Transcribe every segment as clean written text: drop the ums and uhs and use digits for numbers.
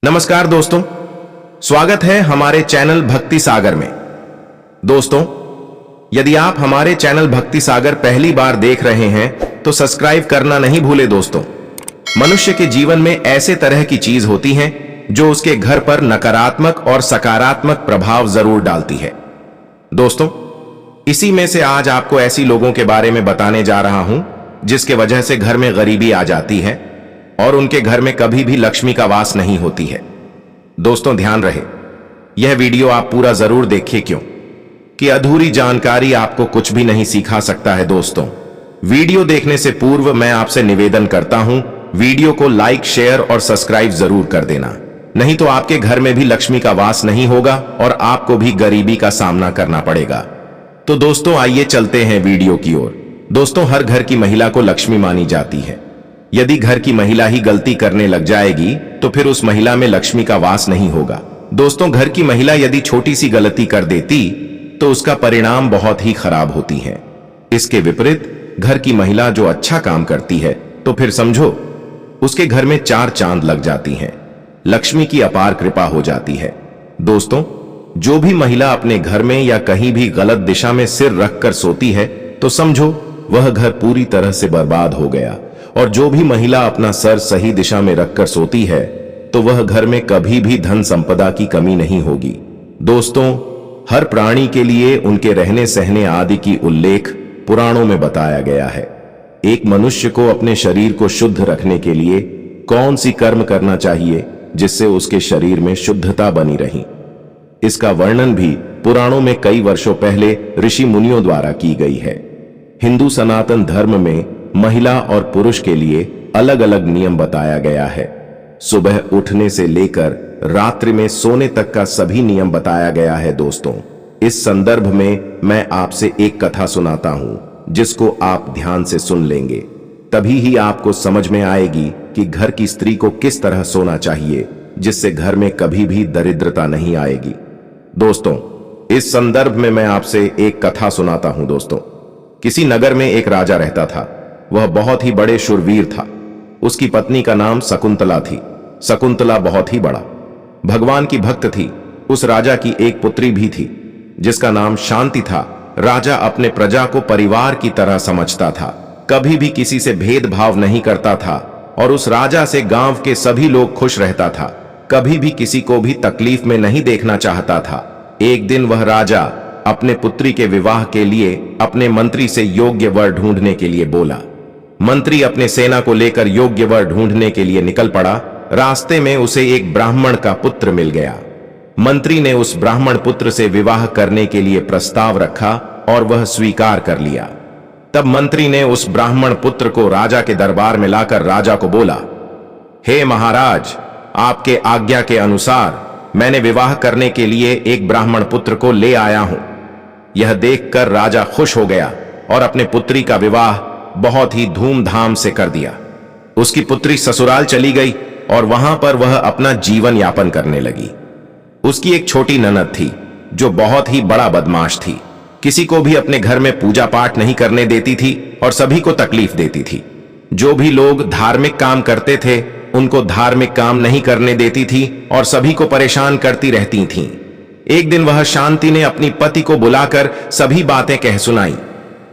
नमस्कार दोस्तों, स्वागत है हमारे चैनल भक्ति सागर में। दोस्तों, यदि आप हमारे चैनल भक्ति सागर पहली बार देख रहे हैं तो सब्सक्राइब करना नहीं भूले। दोस्तों, मनुष्य के जीवन में ऐसे तरह की चीज होती हैं जो उसके घर पर नकारात्मक और सकारात्मक प्रभाव जरूर डालती है। दोस्तों, इसी में से आज आपको ऐसी लोगों के बारे में बताने जा रहा हूं जिसके वजह से घर में गरीबी आ जाती है और उनके घर में कभी भी लक्ष्मी का वास नहीं होती है। दोस्तों, ध्यान रहे, यह वीडियो आप पूरा जरूर देखिए, क्यों कि अधूरी जानकारी आपको कुछ भी नहीं सिखा सकता है। दोस्तों, वीडियो देखने से पूर्व मैं आपसे निवेदन करता हूं, वीडियो को लाइक, शेयर और सब्सक्राइब जरूर कर देना, नहीं तो आपके घर में भी लक्ष्मी का वास नहीं होगा और आपको भी गरीबी का सामना करना पड़ेगा। तो दोस्तों, आइए चलते हैं वीडियो की ओर। दोस्तों, हर घर की महिला को लक्ष्मी मानी जाती है। यदि घर की महिला ही गलती करने लग जाएगी तो फिर उस महिला में लक्ष्मी का वास नहीं होगा। दोस्तों, घर की महिला यदि छोटी सी गलती कर देती तो उसका परिणाम बहुत ही खराब होती है। इसके विपरीत घर की महिला जो अच्छा काम करती है तो फिर समझो उसके घर में 4 चांद लग जाती हैं, लक्ष्मी की अपार कृपा हो जाती है। दोस्तों, जो भी महिला अपने घर में या कहीं भी गलत दिशा में सिर रखकर सोती है तो समझो वह घर पूरी तरह से बर्बाद हो गया, और जो भी महिला अपना सर सही दिशा में रखकर सोती है तो वह घर में कभी भी धन संपदा की कमी नहीं होगी। दोस्तों, हर प्राणी के लिए उनके रहने सहने आदि की उल्लेख पुराणों में बताया गया है। एक मनुष्य को अपने शरीर को शुद्ध रखने के लिए कौन सी कर्म करना चाहिए जिससे उसके शरीर में शुद्धता बनी रही, इसका वर्णन भी पुराणों में कई वर्षों पहले ऋषि मुनियों द्वारा की गई है। हिंदू सनातन धर्म में महिला और पुरुष के लिए अलग अलग नियम बताया गया है। सुबह उठने से लेकर रात्रि में सोने तक का सभी नियम बताया गया है। दोस्तों, इस संदर्भ में मैं आपसे एक कथा सुनाता हूं जिसको आप ध्यान से सुन लेंगे, तभी ही आपको समझ में आएगी कि घर की स्त्री को किस तरह सोना चाहिए जिससे घर में कभी भी दरिद्रता नहीं आएगी। दोस्तों, इस संदर्भ में मैं आपसे एक कथा सुनाता हूं। दोस्तों, किसी नगर में एक राजा रहता था। वह बहुत ही बड़े शूरवीर था। उसकी पत्नी का नाम शकुंतला थी। शकुंतला बहुत ही बड़ा भगवान की भक्त थी। उस राजा की एक पुत्री भी थी जिसका नाम शांति था। राजा अपने प्रजा को परिवार की तरह समझता था, कभी भी किसी से भेदभाव नहीं करता था और उस राजा से गांव के सभी लोग खुश रहता था, कभी भी किसी को भी तकलीफ में नहीं देखना चाहता था। एक दिन वह राजा अपने पुत्री के विवाह के लिए अपने मंत्री से योग्य वर ढूंढने के लिए बोला। मंत्री अपने सेना को लेकर योग्य वर ढूंढने के लिए निकल पड़ा। रास्ते में उसे एक ब्राह्मण का पुत्र मिल गया। मंत्री ने उस ब्राह्मण पुत्र से विवाह करने के लिए प्रस्ताव रखा और वह स्वीकार कर लिया। तब मंत्री ने उस ब्राह्मण पुत्र को राजा के दरबार में लाकर राजा को बोला, हे महाराज, आपके आज्ञा के अनुसार मैंने विवाह करने के लिए एक ब्राह्मण पुत्र को ले आया हूं। यह देखकर राजा खुश हो गया और अपने पुत्री का विवाह बहुत ही धूमधाम से कर दिया। उसकी पुत्री ससुराल चली गई और वहां पर वह अपना जीवन यापन करने लगी। उसकी एक छोटी ननद थी जो बहुत ही बड़ा बदमाश थी। किसी को भी अपने घर में पूजा पाठ नहीं करने देती थी और सभी को तकलीफ देती थी। जो भी लोग धार्मिक काम करते थे उनको धार्मिक काम नहीं करने देती थी और सभी को परेशान करती रहती थीं। एक दिन वह शांति ने अपनी पति को बुलाकर सभी बातें कह सुनाई।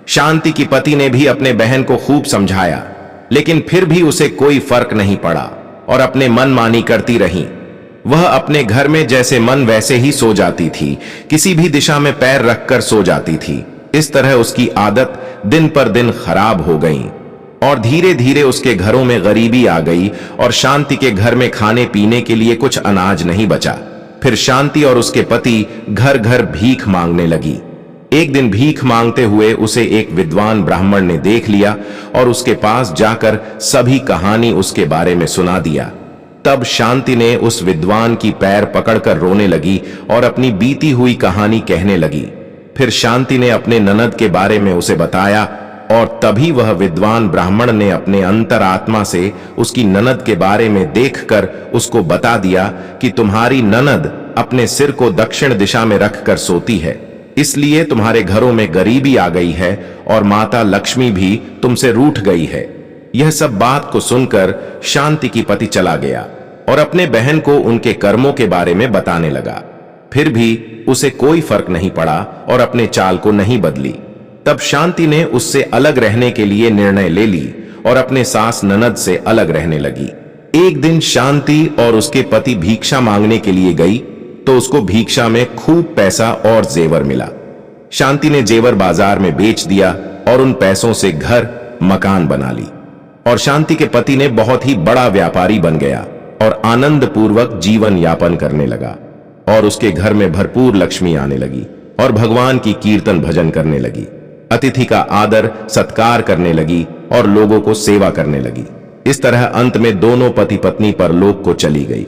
शांति की पति ने भी अपने बहन को खूब समझाया, लेकिन फिर भी उसे कोई फर्क नहीं पड़ा और अपने मनमानी करती रही। वह अपने घर में जैसे मन वैसे ही सो जाती थी, किसी भी दिशा में पैर रखकर सो जाती थी। इस तरह उसकी आदत दिन पर दिन खराब हो गई और धीरे धीरे उसके घरों में गरीबी आ गई और शांति के घर में खाने पीने के लिए कुछ अनाज नहीं बचा। फिर शांति और उसके पति घर घर भीख मांगने लगी। एक दिन भीख मांगते हुए उसे एक विद्वान ब्राह्मण ने देख लिया और उसके पास जाकर सभी कहानी उसके बारे में सुना दिया। तब शांति ने उस विद्वान की पैर पकड़कर रोने लगी और अपनी बीती हुई कहानी कहने लगी। फिर शांति ने अपने ननद के बारे में उसे बताया और तभी वह विद्वान ब्राह्मण ने अपने अंतरात्मा से उसकी ननद के बारे में देखकर उसको बता दिया कि तुम्हारी ननद अपने सिर को दक्षिण दिशा में रखकर सोती है, इसलिए तुम्हारे घरों में गरीबी आ गई है और माता लक्ष्मी भी तुमसे रूठ गई है। यह सब बात को सुनकर शांति की पति चला गया और अपने बहन को उनके कर्मों के बारे में बताने लगा। फिर भी उसे कोई फर्क नहीं पड़ा और अपने चाल को नहीं बदली। तब शांति ने उससे अलग रहने के लिए निर्णय ले ली और अपने सास ननद से अलग रहने लगी। एक दिन शांति और उसके पति भिक्षा मांगने के लिए गई तो उसको भिक्षा में खूब पैसा और जेवर मिला। शांति ने जेवर बाजार में बेच दिया और उन पैसों से घर मकान बना ली और शांति के पति ने बहुत ही बड़ा व्यापारी बन गया और आनंद पूर्वक जीवन यापन करने लगा और उसके घर में भरपूर लक्ष्मी आने लगी और भगवान की कीर्तन भजन करने लगी, अतिथि का आदर सत्कार करने लगी और लोगों को सेवा करने लगी। इस तरह अंत में दोनों पति पत्नी परलोक को चली गई।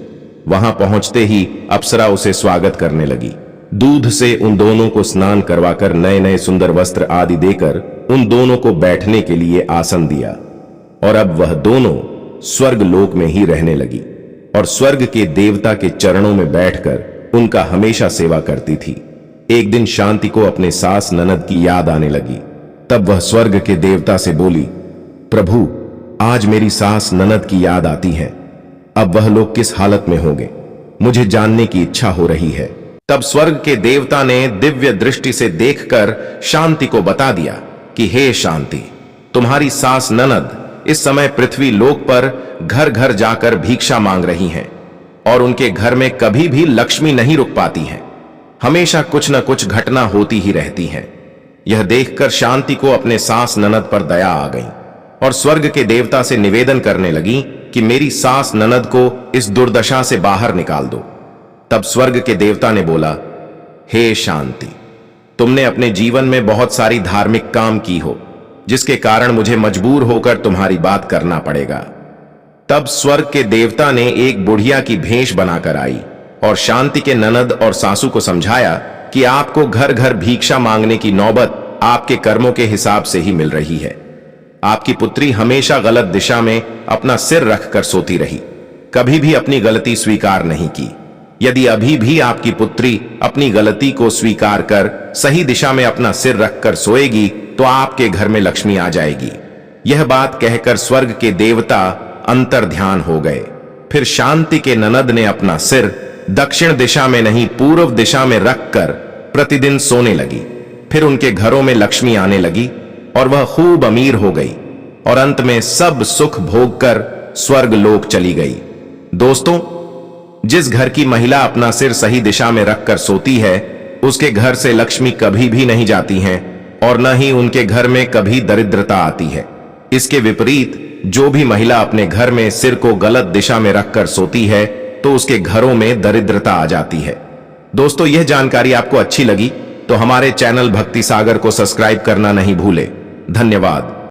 वहां पहुंचते ही अप्सरा उसे स्वागत करने लगी। दूध से उन दोनों को स्नान करवाकर नए नए सुंदर वस्त्र आदि देकर उन दोनों को बैठने के लिए आसन दिया और अब वह दोनों स्वर्ग लोक में ही रहने लगी और स्वर्ग के देवता के चरणों में बैठकर उनका हमेशा सेवा करती थी। एक दिन शांति को अपने सास ननद की याद आने लगी। तब वह स्वर्ग के देवता से बोली, प्रभु, आज मेरी सास ननद की याद आती है। अब वह लोग किस हालत में होंगे, मुझे जानने की इच्छा हो रही है। तब स्वर्ग के देवता ने दिव्य दृष्टि से देखकर शांति को बता दिया कि हे शांति, तुम्हारी सास ननद इस समय पृथ्वी लोक पर घर घर जाकर भिक्षा मांग रही हैं और उनके घर में कभी भी लक्ष्मी नहीं रुक पाती है। हमेशा कुछ न कुछ घटना होती ही रहती है। यह देखकर शांति को अपने सास ननद पर दया आ गई और स्वर्ग के देवता से निवेदन करने लगी कि मेरी सास ननद को इस दुर्दशा से बाहर निकाल दो। तब स्वर्ग के देवता ने बोला, हे शांति, तुमने अपने जीवन में बहुत सारी धार्मिक काम की हो, जिसके कारण मुझे मजबूर होकर तुम्हारी बात करना पड़ेगा। तब स्वर्ग के देवता ने एक बुढ़िया की भेष बनाकर आई और शांति के ननद और सासू को समझाया कि आपको घर घर भिक्षा मांगने की नौबत आपके कर्मों के हिसाब से ही मिल रही है। आपकी पुत्री हमेशा गलत दिशा में अपना सिर रखकर सोती रही, कभी भी अपनी गलती स्वीकार नहीं की। यदि अभी भी आपकी पुत्री अपनी गलती को स्वीकार कर सही दिशा में अपना सिर रखकर सोएगी तो आपके घर में लक्ष्मी आ जाएगी। यह बात कहकर स्वर्ग के देवता अंतर ध्यान हो गए। फिर शांति के ननद ने अपना सिर दक्षिण दिशा में नहीं पूर्व दिशा में रखकर प्रतिदिन सोने लगी। फिर उनके घरों में लक्ष्मी आने लगी और वह खूब अमीर हो गई और अंत में सब सुख भोग कर स्वर्ग लोक चली गई। दोस्तों, जिस घर की महिला अपना सिर सही दिशा में रखकर सोती है, उसके घर से लक्ष्मी कभी भी नहीं जाती हैं और न ही उनके घर में कभी दरिद्रता आती है। इसके विपरीत जो भी महिला अपने घर में सिर को गलत दिशा में रखकर सोती है तो उसके घरों में दरिद्रता आ जाती है। दोस्तों, यह जानकारी आपको अच्छी लगी तो हमारे चैनल भक्ति सागर को सब्सक्राइब करना नहीं भूले। धन्यवाद।